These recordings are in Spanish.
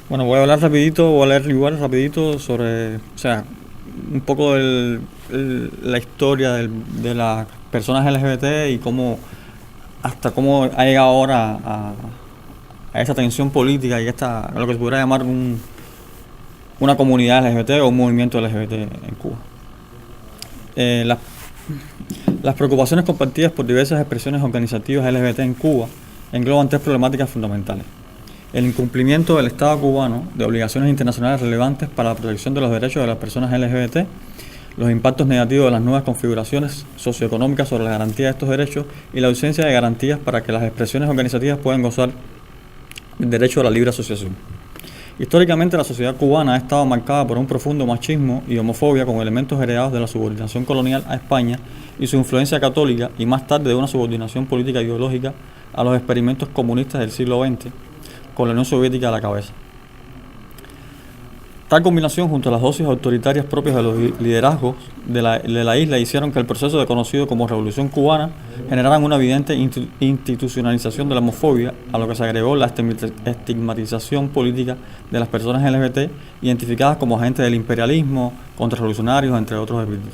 Bueno, voy a hablar rapidito, voy a leer igual rapidito sobre, o sea, un poco la historia de las personas LGBT y cómo, hasta cómo ha llegado ahora a esta tensión política y lo que se podría llamar una comunidad LGBT o un movimiento LGBT en Cuba. Las Las preocupaciones compartidas por diversas expresiones organizativas LGBT en Cuba engloban tres problemáticas fundamentales: el incumplimiento del Estado cubano de obligaciones internacionales relevantes para la protección de los derechos de las personas LGBT, los impactos negativos de las nuevas configuraciones socioeconómicas sobre la garantía de estos derechos y la ausencia de garantías para que las expresiones organizativas puedan gozar del derecho a la libre asociación. Históricamente, la sociedad cubana ha estado marcada por un profundo machismo y homofobia con elementos heredados de la subordinación colonial a España y su influencia católica, y más tarde de una subordinación política ideológica a los experimentos comunistas del siglo XX, con la Unión Soviética a la cabeza. Tal combinación, junto a las dosis autoritarias propias de los liderazgos de la isla, hicieron que el proceso de conocido como Revolución Cubana generara una evidente institucionalización de la homofobia, a lo que se agregó la estigmatización política de las personas LGBT, identificadas como agentes del imperialismo, contrarrevolucionarios, entre otros epítetos.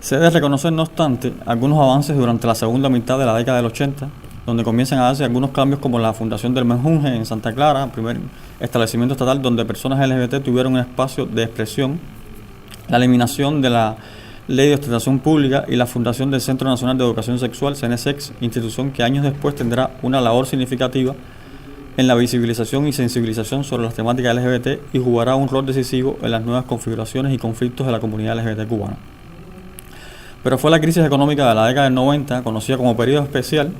Se debe reconocer, no obstante, algunos avances durante la segunda mitad de la década del 80, donde comienzan a darse algunos cambios, como la fundación del Menjunje en Santa Clara, el primer establecimiento estatal donde personas LGBT tuvieron un espacio de expresión, la eliminación de la Ley de Ostentación Pública y la fundación del Centro Nacional de Educación Sexual, CNSEX, institución que años después tendrá una labor significativa en la visibilización y sensibilización sobre las temáticas LGBT y jugará un rol decisivo en las nuevas configuraciones y conflictos de la comunidad LGBT cubana. Pero fue la crisis económica de la década del 90, conocida como periodo especial,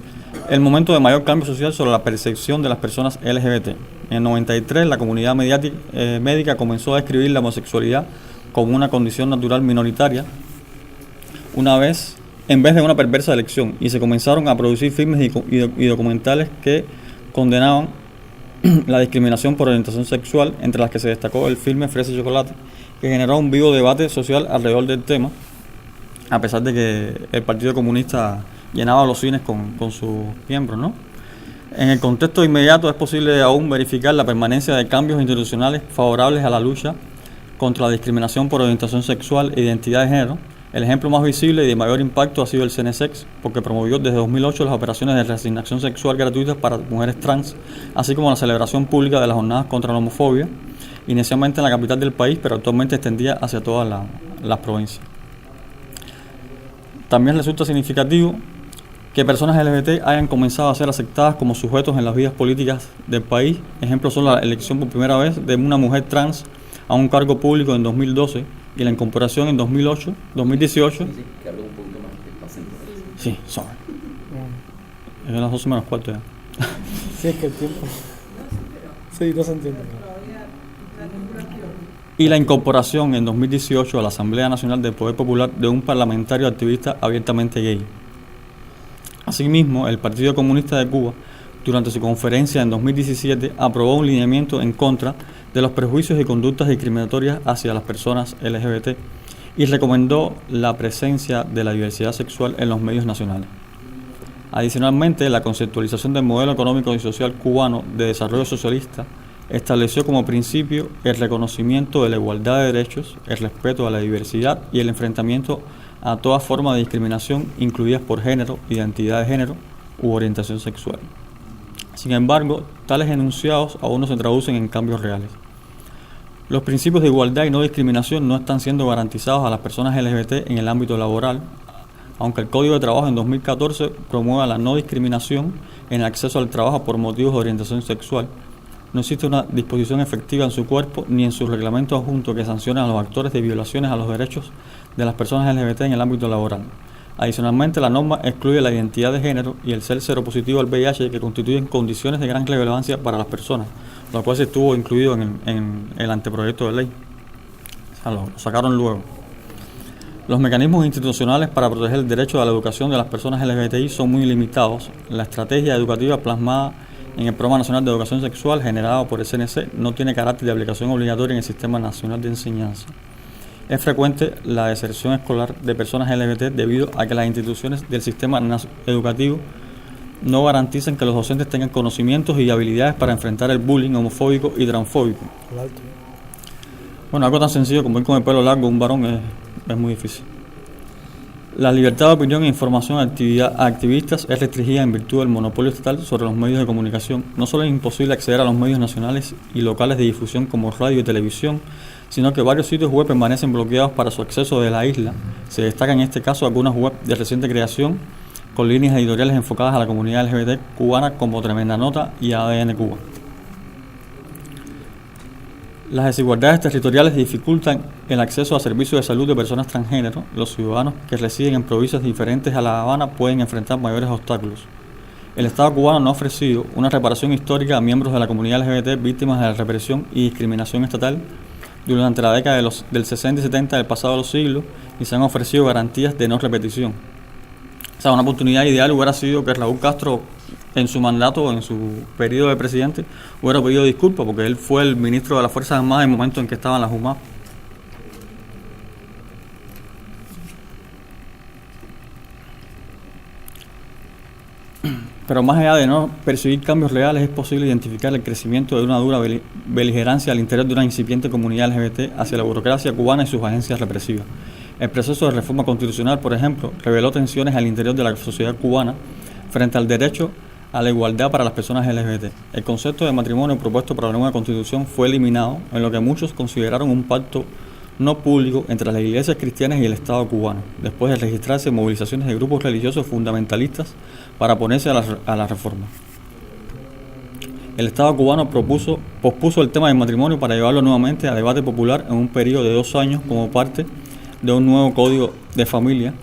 el momento de mayor cambio social sobre la percepción de las personas LGBT. En el 93, la comunidad médica comenzó a describir la homosexualidad como una condición natural minoritaria, en vez de una perversa elección, y se comenzaron a producir filmes y documentales que condenaban la discriminación por orientación sexual, entre las que se destacó el filme Fresa y Chocolate, que generó un vivo debate social alrededor del tema, a pesar de que el Partido Comunista llenaba los cines con sus miembros, ¿no? En el contexto inmediato es posible aún verificar la permanencia de cambios institucionales favorables a la lucha contra la discriminación por orientación sexual e identidad de género. El ejemplo más visible y de mayor impacto ha sido el CNSEX, porque promovió desde 2008 las operaciones de reasignación sexual gratuitas para mujeres trans, así como la celebración pública de las jornadas contra la homofobia, inicialmente en la capital del país, pero actualmente extendida hacia todas las provincias. También resulta significativo que personas LGBT hayan comenzado a ser aceptadas como sujetos en las vidas políticas del país. Ejemplos son la elección por primera vez de una mujer trans a un cargo público en 2012 y la incorporación en 2018. Sí, sorry. Es las 12 menos cuarto ya. Sí, es que el tiempo. Sí, no se entiende. Y la incorporación en 2018 a la Asamblea Nacional del Poder Popular de un parlamentario activista abiertamente gay. Asimismo, el Partido Comunista de Cuba, durante su conferencia en 2017, aprobó un lineamiento en contra de los prejuicios y conductas discriminatorias hacia las personas LGBT y recomendó la presencia de la diversidad sexual en los medios nacionales. Adicionalmente, la conceptualización del modelo económico y social cubano de desarrollo socialista estableció como principio el reconocimiento de la igualdad de derechos, el respeto a la diversidad y el enfrentamiento a toda forma de discriminación, incluidas por género, identidad de género u orientación sexual. Sin embargo, tales enunciados aún no se traducen en cambios reales. Los principios de igualdad y no discriminación no están siendo garantizados a las personas LGBT en el ámbito laboral, aunque el Código de Trabajo en 2014 promueve la no discriminación en el acceso al trabajo por motivos de orientación sexual. No existe una disposición efectiva en su cuerpo ni en su reglamento adjunto que sancione a los actores de violaciones a los derechos de las personas LGBT en el ámbito laboral. Adicionalmente, la norma excluye la identidad de género y el ser seropositivo al VIH, que constituyen condiciones de gran relevancia para las personas, lo cual se estuvo incluido en el anteproyecto de ley. O sea, lo sacaron luego. Los mecanismos institucionales para proteger el derecho a la educación de las personas LGBTI son muy limitados. La estrategia educativa plasmada en el Programa Nacional de Educación Sexual, generado por el CNC, no tiene carácter de aplicación obligatoria en el Sistema Nacional de Enseñanza. Es frecuente la deserción escolar de personas LGBT debido a que las instituciones del sistema educativo no garantizan que los docentes tengan conocimientos y habilidades para enfrentar el bullying homofóbico y transfóbico. Bueno, algo tan sencillo como ir con el pelo largo un varón es muy difícil. La libertad de opinión e información a activistas es restringida en virtud del monopolio estatal sobre los medios de comunicación. No solo es imposible acceder a los medios nacionales y locales de difusión como radio y televisión, sino que varios sitios web permanecen bloqueados para su acceso de la isla. Se destacan en este caso algunas web de reciente creación con líneas editoriales enfocadas a la comunidad LGBT cubana como Tremenda Nota y ADN Cuba. Las desigualdades territoriales dificultan el acceso a servicios de salud de personas transgénero. Los ciudadanos que residen en provincias diferentes a La Habana pueden enfrentar mayores obstáculos. El Estado cubano no ha ofrecido una reparación histórica a miembros de la comunidad LGBT víctimas de la represión y discriminación estatal durante la década del 60 y 70 del pasado siglo, y se han ofrecido garantías de no repetición. O sea, una oportunidad ideal hubiera sido que Raúl Castro, en su mandato, en su periodo de presidente, hubiera pedido disculpas, porque él fue el ministro de las Fuerzas Armadas en el momento en que estaban las UMAP. Pero más allá de no perseguir cambios reales, es posible identificar el crecimiento de una dura beligerancia al interior de una incipiente comunidad LGBT hacia la burocracia cubana y sus agencias represivas. El proceso de reforma constitucional, por ejemplo, reveló tensiones al interior de la sociedad cubana frente al derecho a la igualdad para las personas LGBT. El concepto de matrimonio propuesto para la nueva constitución fue eliminado, en lo que muchos consideraron un pacto no público entre las iglesias cristianas y el Estado cubano, después de registrarse movilizaciones de grupos religiosos fundamentalistas para oponerse a la reforma. El Estado cubano pospuso el tema del matrimonio para llevarlo nuevamente a debate popular en un periodo de 2 años como parte de un nuevo código de familia,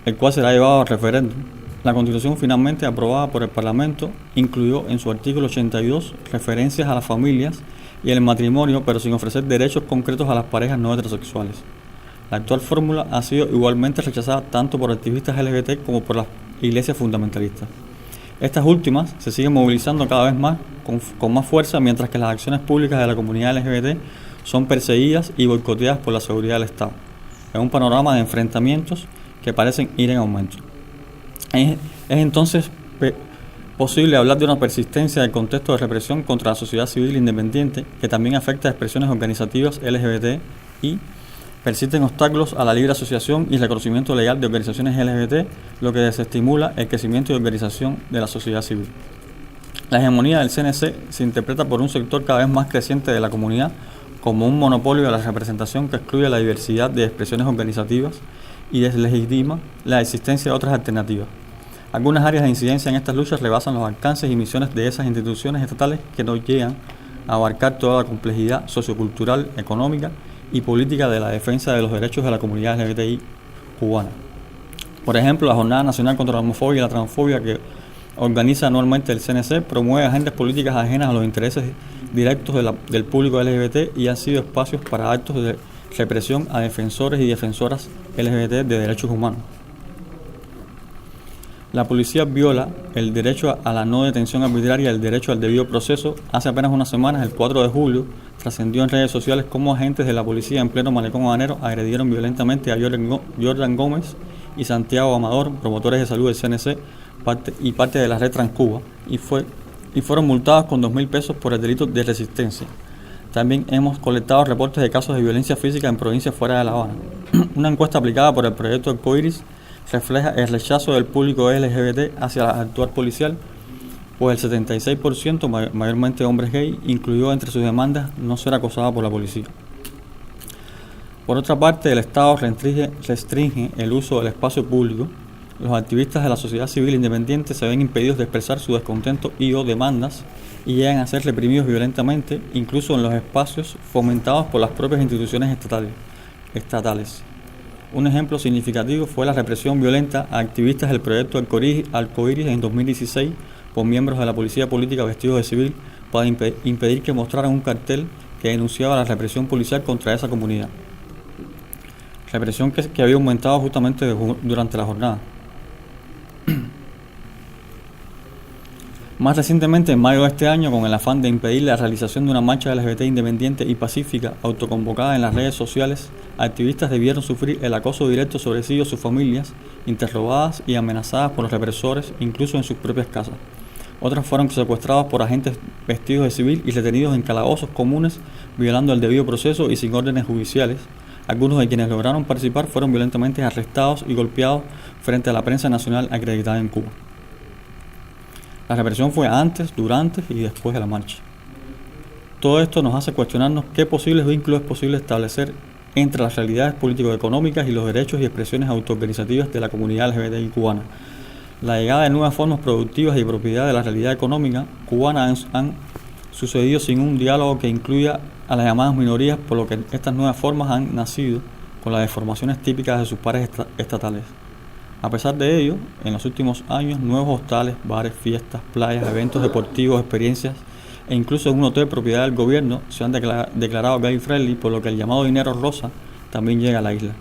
el cual será llevado a referéndum. La Constitución finalmente aprobada por el Parlamento incluyó en su artículo 82 referencias a las familias y el matrimonio, pero sin ofrecer derechos concretos a las parejas no heterosexuales. La actual fórmula ha sido igualmente rechazada tanto por activistas LGBT como por las iglesias fundamentalistas. Estas últimas se siguen movilizando cada vez más con más fuerza, mientras que las acciones públicas de la comunidad LGBT son perseguidas y boicoteadas por la seguridad del Estado, en un panorama de enfrentamientos que parecen ir en aumento. Es entonces posible hablar de una persistencia del contexto de represión contra la sociedad civil independiente, que también afecta a expresiones organizativas LGBT y persisten obstáculos a la libre asociación y reconocimiento legal de organizaciones LGBT, lo que desestimula el crecimiento y organización de la sociedad civil. La hegemonía del CNC se interpreta por un sector cada vez más creciente de la comunidad como un monopolio de la representación que excluye la diversidad de expresiones organizativas y deslegitima la existencia de otras alternativas. Algunas áreas de incidencia en estas luchas rebasan los alcances y misiones de esas instituciones estatales que no llegan a abarcar toda la complejidad sociocultural, económica y política de la defensa de los derechos de la comunidad LGBTI cubana. Por ejemplo, la Jornada Nacional contra la Homofobia y la Transfobia, que organiza anualmente el CNC, promueve agendas políticas ajenas a los intereses directos del público LGBT y han sido espacios para actos de represión a defensores y defensoras LGBT de derechos humanos. La policía viola el derecho a la no detención arbitraria y el derecho al debido proceso. Hace apenas unas semanas, el 4 de julio, trascendió en redes sociales cómo agentes de la policía en pleno malecón habanero agredieron violentamente a Jordan Gómez y Santiago Amador, promotores de salud del CNC y parte de la red Transcuba, y fueron multados con 2.000 pesos por el delito de resistencia. También hemos colectado reportes de casos de violencia física en provincias fuera de La Habana. Una encuesta aplicada por el proyecto Arcoiris refleja el rechazo del público LGBT hacia la actual policial, pues el 76%, mayormente hombres gay, incluyó entre sus demandas no ser acosado por la policía. Por otra parte, el Estado restringe el uso del espacio público. Los activistas de la sociedad civil independiente se ven impedidos de expresar su descontento y o demandas y llegan a ser reprimidos violentamente, incluso en los espacios fomentados por las propias instituciones estatales. Un ejemplo significativo fue la represión violenta a activistas del proyecto Arcoiris en 2016 por miembros de la policía política vestidos de civil para impedir que mostraran un cartel que denunciaba la represión policial contra esa comunidad. Represión que había aumentado justamente durante la jornada. Más recientemente, en mayo de este año, con el afán de impedir la realización de una marcha LGBT independiente y pacífica autoconvocada en las redes sociales, activistas debieron sufrir el acoso directo sobre sí o sus familias, interrogadas y amenazadas por los represores, incluso en sus propias casas. Otras fueron secuestradas por agentes vestidos de civil y retenidos en calabozos comunes, violando el debido proceso y sin órdenes judiciales. Algunos de quienes lograron participar fueron violentamente arrestados y golpeados frente a la prensa nacional acreditada en Cuba. La represión fue antes, durante y después de la marcha. Todo esto nos hace cuestionarnos qué posibles vínculos es posible establecer entre las realidades político-económicas y los derechos y expresiones autoorganizativas de la comunidad LGBTI cubana. La llegada de nuevas formas productivas y propiedad de la realidad económica cubana han sucedido sin un diálogo que incluya a las llamadas minorías, por lo que estas nuevas formas han nacido con las deformaciones típicas de sus pares estatales. A pesar de ello, en los últimos años, nuevos hostales, bares, fiestas, playas, eventos deportivos, experiencias e incluso un hotel propiedad del gobierno se han declarado gay friendly, por lo que el llamado dinero rosa también llega a la isla.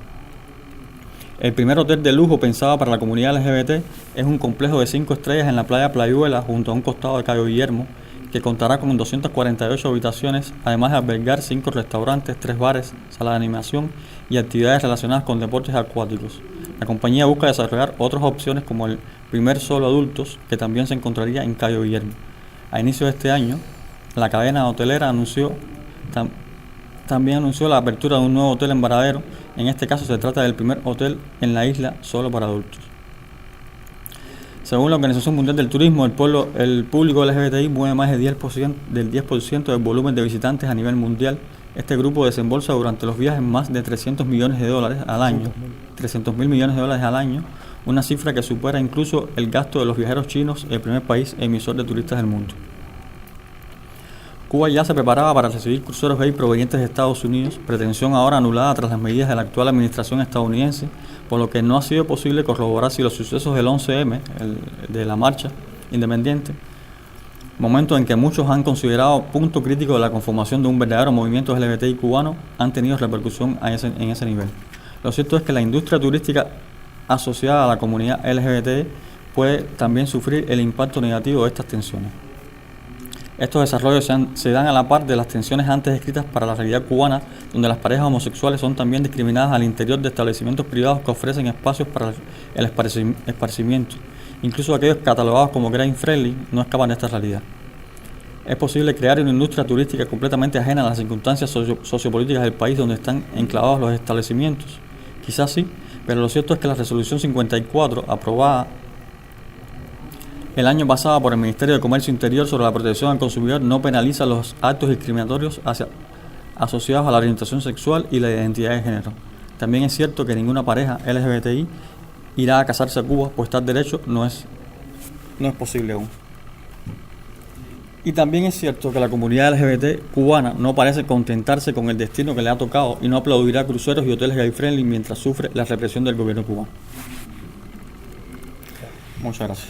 El primer hotel de lujo pensado para la comunidad LGBT es un complejo de 5 estrellas en la playa Playuela, junto a un costado de Cayo Guillermo, que contará con 248 habitaciones, además de albergar 5 restaurantes, 3 bares, sala de animación y actividades relacionadas con deportes acuáticos. La compañía busca desarrollar otras opciones como el primer solo adultos, que también se encontraría en Cayo Guillermo. A inicio de este año, la cadena hotelera también anunció la apertura de un nuevo hotel en Varadero. En este caso se trata del primer hotel en la isla solo para adultos. Según la Organización Mundial del Turismo, el público LGBTI mueve más del 10% del volumen de visitantes a nivel mundial. Este grupo desembolsa durante los viajes más de $300 millones al año, 300.000 millones de dólares al año, una cifra que supera incluso el gasto de los viajeros chinos, el primer país emisor de turistas del mundo. Cuba ya se preparaba para recibir cruceros gay provenientes de Estados Unidos, pretensión ahora anulada tras las medidas de la actual administración estadounidense, por lo que no ha sido posible corroborar si los sucesos del 11M, de la marcha independiente, momento en que muchos han considerado punto crítico de la conformación de un verdadero movimiento LGBTI cubano, han tenido repercusión en ese nivel. Lo cierto es que la industria turística asociada a la comunidad LGBT puede también sufrir el impacto negativo de estas tensiones. Estos desarrollos se dan a la par de las tensiones antes descritas para la realidad cubana, donde las parejas homosexuales son también discriminadas al interior de establecimientos privados que ofrecen espacios para el esparcimiento. Incluso aquellos catalogados como gay friendly no escapan de esta realidad. ¿Es posible crear una industria turística completamente ajena a las circunstancias sociopolíticas del país donde están enclavados los establecimientos? Quizás sí, pero lo cierto es que la resolución 54, aprobada el año pasado por el Ministerio de Comercio Interior sobre la protección al consumidor, no penaliza los actos discriminatorios asociados a la orientación sexual y la identidad de género. También es cierto que ninguna pareja LGBTI irá a casarse a Cuba, pues tal derecho no es posible aún. Y también es cierto que la comunidad LGBT cubana no parece contentarse con el destino que le ha tocado y no aplaudirá cruceros y hoteles gay friendly mientras sufre la represión del gobierno cubano. Muchas gracias.